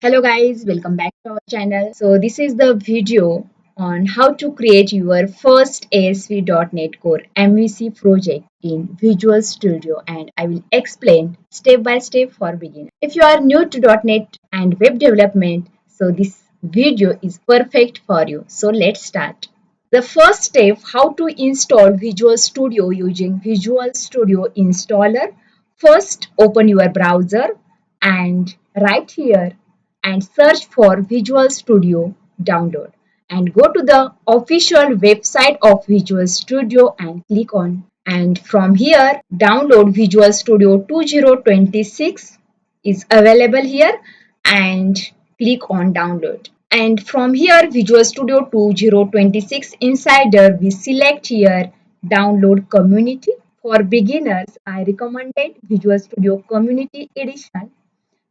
Hello guys, welcome back to our channel. So this is the video on how to create your first ASP.NET Core MVC project in Visual Studio, and I will explain step by step for beginners. If you are new to .NET and web development, so this video is perfect for you. So let's start. The first step, how to install Visual Studio using Visual Studio installer. First open your browser and right here and search for Visual Studio download and go to the official website of Visual Studio and click on, and from here download Visual Studio 2026 is available here and click on download. And from here Visual Studio 2026 insider we select here download community. For beginners I recommended Visual Studio Community Edition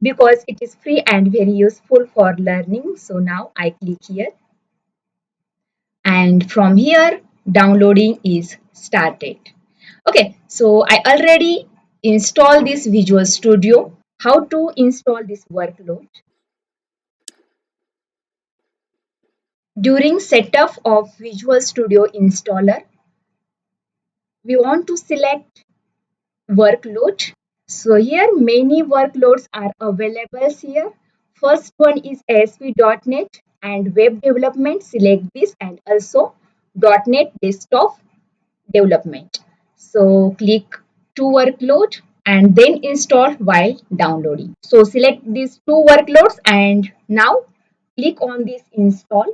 because it is free and very useful for learning. So now I click here and from here downloading is started. Okay, so I already installed this Visual Studio. How to install this workload? During setup of Visual Studio installer, we want to select workload. So here many workloads are available here. First one is ASP.NET and web development. Select this, and also .NET desktop development. So click to workload and then install while downloading. So select these two workloads and now click on this install.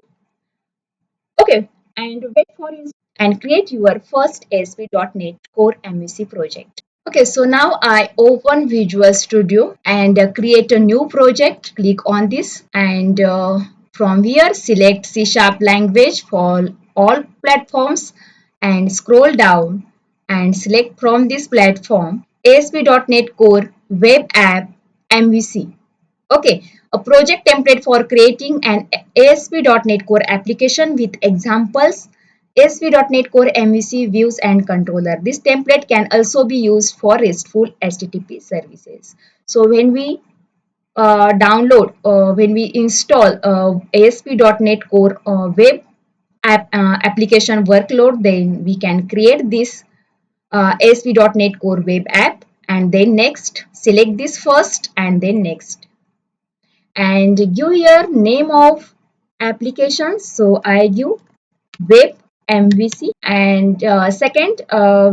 Okay, and wait for install and create your first ASP.NET Core MVC project. Okay, so now I open Visual Studio and create a new project. Click on this and from here select C# language for all platforms and scroll down and select from this platform ASP.NET Core Web App MVC. Okay, a project template for creating an ASP.NET Core application with examples, ASP.NET Core MVC views and controller. This template can also be used for RESTful HTTP services. So when we when we install ASP.NET Core web application workload, then we can create this ASP.NET Core web app, and then next select this first and then next and give here name of application. So I give web MVC, and second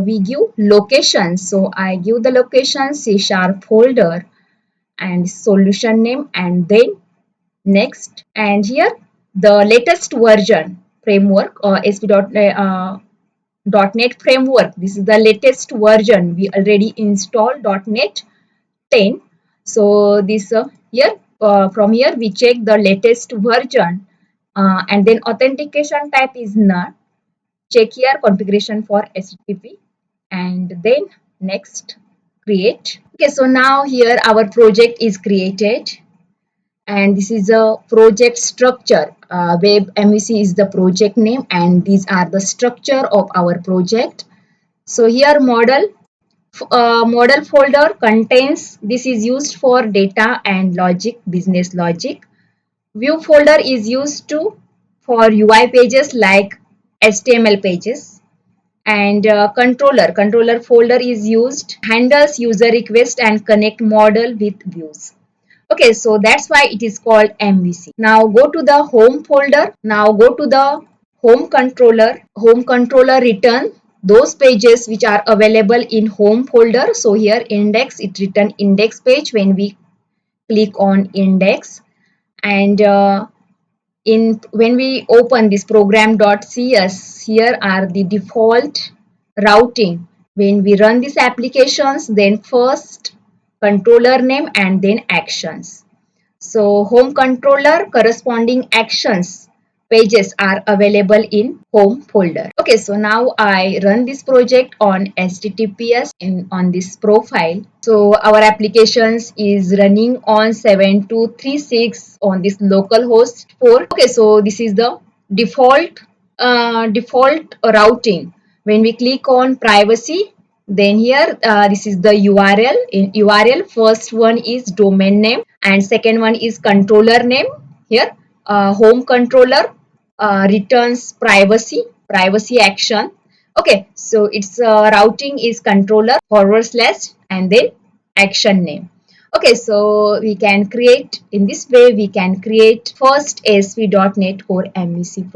we give location. So I give the location C# folder and solution name, and then next, and here the latest version framework or .NET framework. This is the latest version. We already installed .NET 10. So this here from here we check the latest version and then authentication type is none. Check here configuration for HTTP and then next create. Okay, so now here our project is created and this is a project structure. Web MVC is the project name and these are the structure of our project. So here model folder contains, this is used for data and logic, business logic. View folder is used to for UI pages like HTML pages, and controller folder is used handles user request and connect model with views. Okay, so that's why it is called MVC. Now go to the home folder. Now go to the home controller. Home controller return those pages which are available in home folder. So here index, it return index page when we click on index, and when we open this program.cs, here are the default routing. When we run these applications, then first controller name and then actions. So home controller corresponding actions pages are available in home folder. Okay, so now I run this project on HTTPS on this profile. So our applications is running on 7236 on this localhost 4. Okay, so this is the default routing. When we click on privacy, Then here, this is the URL. In URL, first one is domain name and second one is controller name. Here, home controller returns privacy action. Okay, so its routing is controller / and then action name. Okay, so we can create, in this way we can create first ASP.NET Core MVC project.